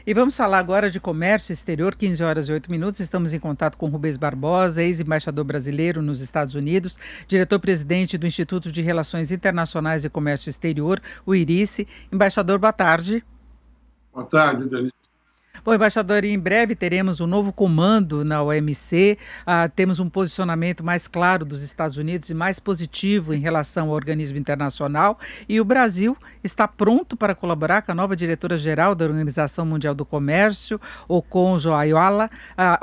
E vamos falar agora de comércio exterior, 15 horas e 8 minutos. Estamos em contato com Rubens Barbosa, ex-embaixador brasileiro nos Estados Unidos, diretor-presidente do Instituto de Relações Internacionais e Comércio Exterior, o IRICE. Embaixador, boa tarde. Boa tarde, Denise. Bom, embaixador, em breve teremos um novo comando na OMC, temos um posicionamento mais claro dos Estados Unidos e mais positivo em relação ao organismo internacional, e o Brasil está pronto para colaborar com a nova diretora-geral da Organização Mundial do Comércio, Okonjo Iweala.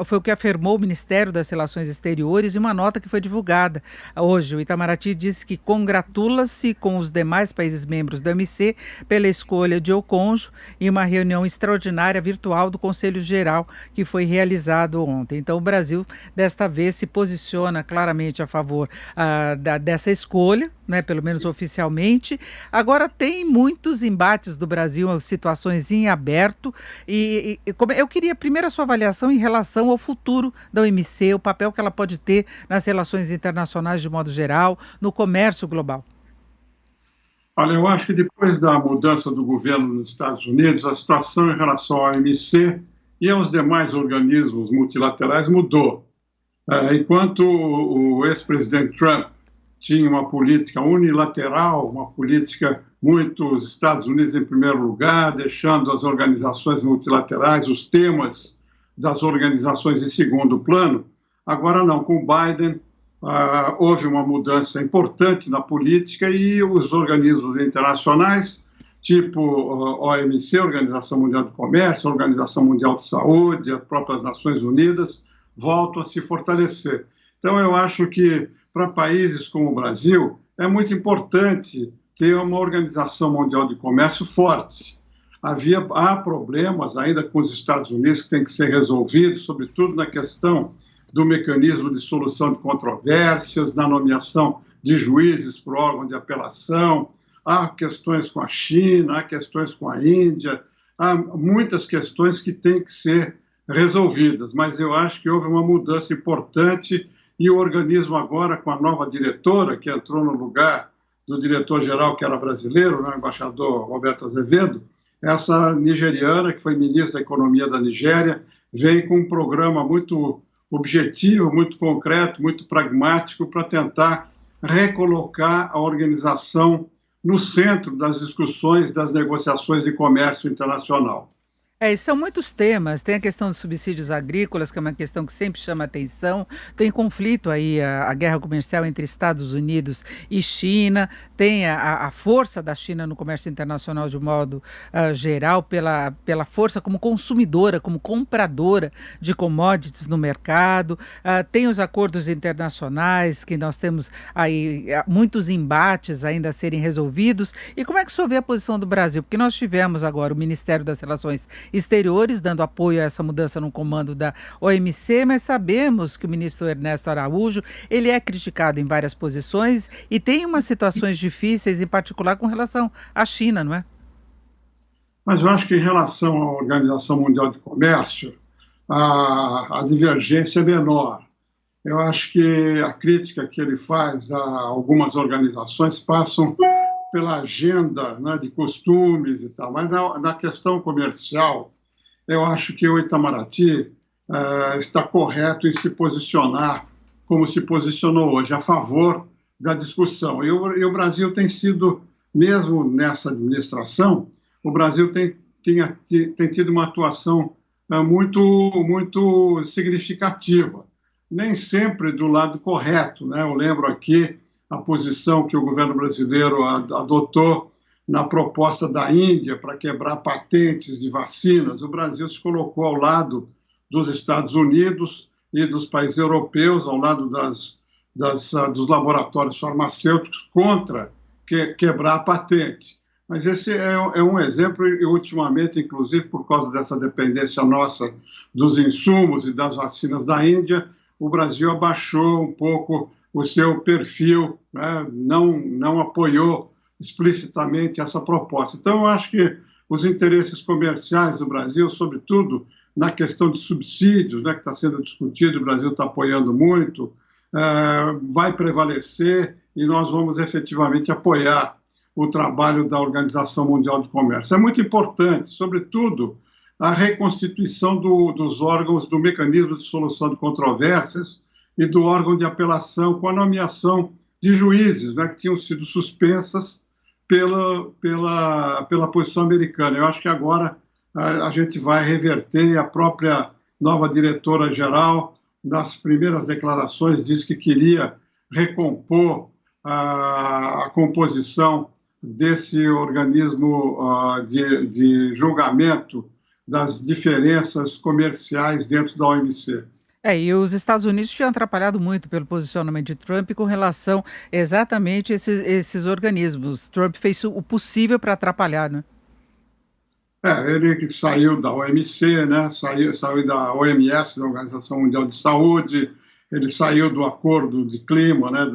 Foi o que afirmou o Ministério das Relações Exteriores em uma nota que foi divulgada hoje. O Itamaraty disse que congratula-se com os demais países membros da OMC pela escolha de Okonjo em uma reunião extraordinária virtual do Conselho Geral que foi realizado ontem. Então, o Brasil, desta vez, se posiciona claramente a favor dessa escolha, né, pelo menos oficialmente. Agora, tem muitos embates do Brasil, situações em aberto, e eu queria primeiro a sua avaliação em relação ao futuro da OMC, o papel que ela pode ter nas relações internacionais de modo geral, no comércio global. Olha, eu acho que depois da mudança do governo nos Estados Unidos, a situação em relação à OMC e aos demais organismos multilaterais mudou. Enquanto o ex-presidente Trump tinha uma política unilateral, uma política muito os Estados Unidos em primeiro lugar, deixando as organizações multilaterais, os temas das organizações em segundo plano, agora não, com o Biden, houve uma mudança importante na política e os organismos internacionais, tipo OMC, Organização Mundial do Comércio, Organização Mundial de Saúde, as próprias Nações Unidas, voltam a se fortalecer. Então, eu acho que para países como o Brasil, é muito importante ter uma Organização Mundial de Comércio forte. Há problemas ainda com os Estados Unidos que têm que ser resolvidos, sobretudo na questão do mecanismo de solução de controvérsias, na nomeação de juízes para o órgão de apelação, há questões com a China, há questões com a Índia, há muitas questões que têm que ser resolvidas, mas eu acho que houve uma mudança importante e o organismo agora, com a nova diretora, que entrou no lugar do diretor-geral que era brasileiro, o embaixador Roberto Azevedo, essa nigeriana, que foi ministra da Economia da Nigéria, vem com um programa muito objetivo, muito concreto, muito pragmático para tentar recolocar a organização no centro das discussões das negociações de comércio internacional. E são muitos temas, tem a questão dos subsídios agrícolas, que é uma questão que sempre chama atenção, tem conflito aí, a guerra comercial entre Estados Unidos e China, tem a força da China no comércio internacional de modo geral, pela força como consumidora, como compradora de commodities no mercado, tem os acordos internacionais, que nós temos aí muitos embates ainda a serem resolvidos, e como é que o senhor vê a posição do Brasil? Porque nós tivemos agora o Ministério das Relações Exteriores, dando apoio a essa mudança no comando da OMC, mas sabemos que o ministro Ernesto Araújo, ele é criticado em várias posições e tem umas situações difíceis, em particular com relação à China, não é? Mas eu acho que em relação à Organização Mundial de Comércio, a divergência é menor. Eu acho que a crítica que ele faz a algumas organizações passam pela agenda, né, de costumes e tal, mas na questão comercial, eu acho que o Itamaraty está correto em se posicionar como se posicionou hoje, a favor da discussão. E o Brasil tem sido, mesmo nessa administração, o Brasil tem tido uma atuação muito significativa, nem sempre do lado correto, né? Eu lembro aqui a posição que o governo brasileiro adotou na proposta da Índia para quebrar patentes de vacinas. O Brasil se colocou ao lado dos Estados Unidos e dos países europeus, ao lado dos laboratórios farmacêuticos, contra quebrar a patente. Mas esse é um exemplo, e ultimamente, inclusive, por causa dessa dependência nossa dos insumos e das vacinas da Índia, o Brasil abaixou um pouco o seu perfil, né, não apoiou explicitamente essa proposta. Então, eu acho que os interesses comerciais do Brasil, sobretudo na questão de subsídios, né, que está sendo discutido, o Brasil está apoiando muito, vai prevalecer e nós vamos efetivamente apoiar o trabalho da Organização Mundial do Comércio. É muito importante, sobretudo a reconstituição dos órgãos do mecanismo de solução de controvérsias e do órgão de apelação com a nomeação de juízes, né, que tinham sido suspensas pela posição americana. Eu acho que agora a gente vai reverter. A própria nova diretora-geral, nas primeiras declarações, disse que queria recompor a composição desse organismo de julgamento das diferenças comerciais dentro da OMC. E os Estados Unidos tinham atrapalhado muito pelo posicionamento de Trump com relação exatamente a esses organismos. Trump fez o possível para atrapalhar, né? Ele que saiu da OMC, né? Saiu da OMS, da Organização Mundial de Saúde, ele saiu do Acordo de Clima, né?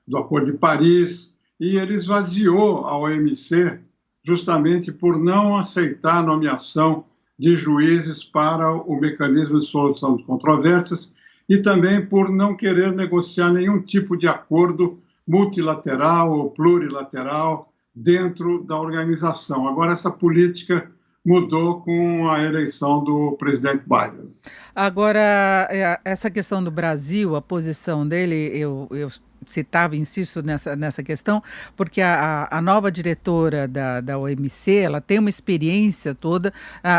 Do Acordo de Paris, e ele esvaziou a OMC justamente por não aceitar a nomeação de juízes para o mecanismo de solução de controvérsias e também por não querer negociar nenhum tipo de acordo multilateral ou plurilateral dentro da organização. Agora, essa política mudou com a eleição do presidente Biden. Agora, essa questão do Brasil, a posição dele, eu citava, insisto nessa questão, porque a nova diretora da OMC, ela tem uma experiência toda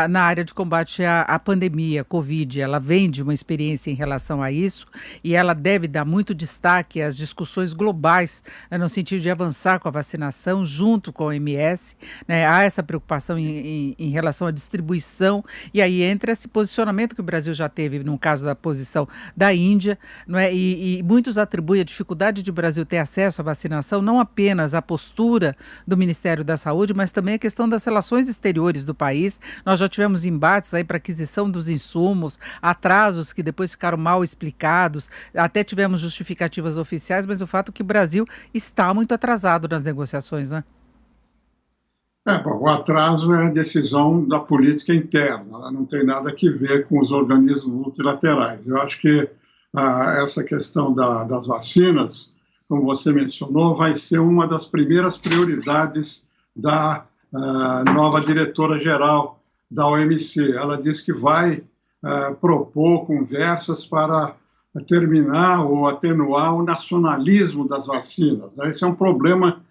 na área de combate à pandemia, Covid. Ela vem de uma experiência em relação a isso e ela deve dar muito destaque às discussões globais, no sentido de avançar com a vacinação junto com a OMS, né? Há essa preocupação em relação à distribuição, e aí entra esse posicionamento que o Brasil já teve no caso da posição da Índia, não é? E muitos atribuem a dificuldade de o Brasil ter acesso à vacinação, não apenas à postura do Ministério da Saúde, mas também a questão das relações exteriores do país. Nós já tivemos embates aí para aquisição dos insumos, atrasos que depois ficaram mal explicados, até tivemos justificativas oficiais, mas o fato é que o Brasil está muito atrasado nas negociações, não é? Bom, o atraso é a decisão da política interna, ela não tem nada a ver com os organismos multilaterais. Eu acho que essa questão das vacinas, como você mencionou, vai ser uma das primeiras prioridades da nova diretora-geral da OMC. Ela disse que vai propor conversas para terminar ou atenuar o nacionalismo das vacinas. Esse é um problema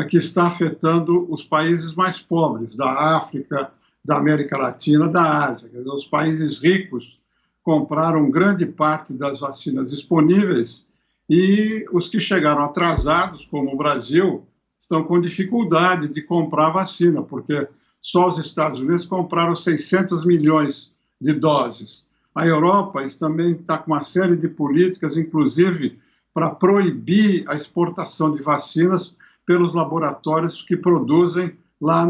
que está afetando os países mais pobres, da África, da América Latina, da Ásia. Quer dizer, os países ricos compraram grande parte das vacinas disponíveis e os que chegaram atrasados, como o Brasil, estão com dificuldade de comprar vacina, porque só os Estados Unidos compraram 600 milhões de doses. A Europa também está com uma série de políticas, inclusive para proibir a exportação de vacinas pelos laboratórios que produzem lá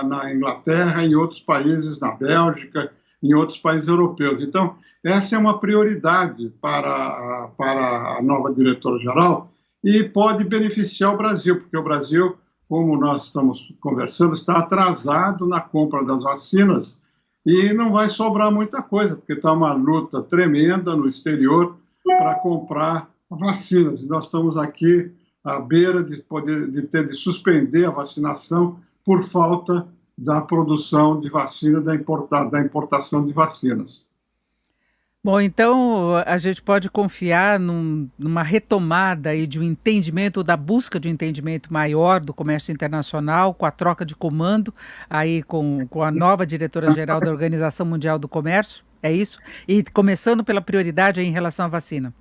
na Inglaterra, em outros países, na Bélgica, em outros países europeus. Então, essa é uma prioridade para a nova diretora-geral e pode beneficiar o Brasil, porque o Brasil, como nós estamos conversando, está atrasado na compra das vacinas e não vai sobrar muita coisa, porque está uma luta tremenda no exterior para comprar vacinas. E nós estamos aqui à beira de ter de suspender a vacinação por falta da produção de vacina, da importação de vacinas. Bom, então a gente pode confiar numa retomada aí de um entendimento, ou da busca de um entendimento maior do comércio internacional, com a troca de comando aí com a nova diretora-geral da Organização Mundial do Comércio, é isso? E começando pela prioridade aí em relação à vacina.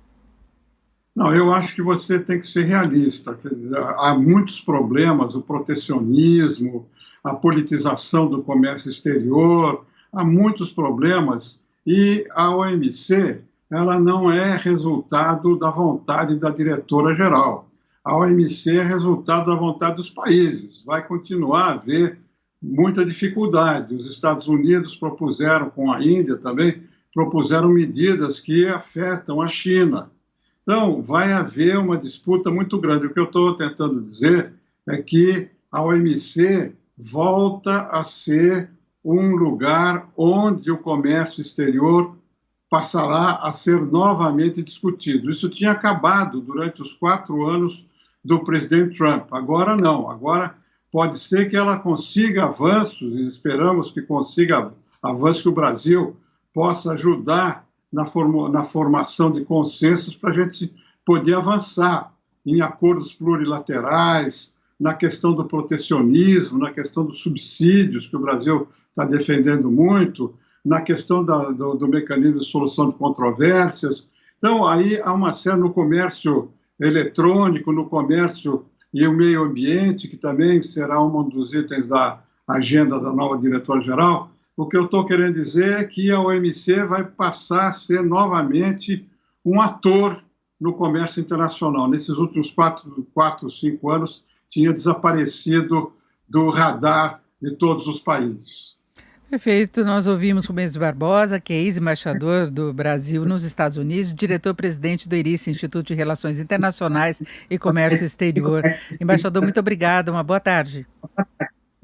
Não, eu acho que você tem que ser realista. Quer dizer, há muitos problemas, o protecionismo, a politização do comércio exterior, há muitos problemas e a OMC ela não é resultado da vontade da diretora-geral. A OMC é resultado da vontade dos países. Vai continuar a haver muita dificuldade. Os Estados Unidos propuseram, com a Índia também, propuseram medidas que afetam a China. Então, vai haver uma disputa muito grande. O que eu estou tentando dizer é que a OMC volta a ser um lugar onde o comércio exterior passará a ser novamente discutido. Isso tinha acabado durante os 4 anos do presidente Trump. Agora não. Agora pode ser que ela consiga avanços, e esperamos que consiga avanços, que o Brasil possa ajudar na formação de consensos para a gente poder avançar em acordos plurilaterais, na questão do protecionismo, na questão dos subsídios, que o Brasil está defendendo muito, na questão do mecanismo de solução de controvérsias. Então, aí há uma série no comércio eletrônico, no comércio e o meio ambiente, que também será um dos itens da agenda da nova diretora-geral. O que eu estou querendo dizer é que a OMC vai passar a ser novamente um ator no comércio internacional. Nesses últimos 5 anos, tinha desaparecido do radar de todos os países. Perfeito, nós ouvimos Rubens Barbosa, que é ex-embaixador do Brasil nos Estados Unidos, diretor-presidente do IRIS, Instituto de Relações Internacionais e Comércio Exterior. Embaixador, muito obrigada, uma boa tarde.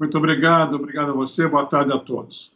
Muito obrigado, obrigado a você, boa tarde a todos.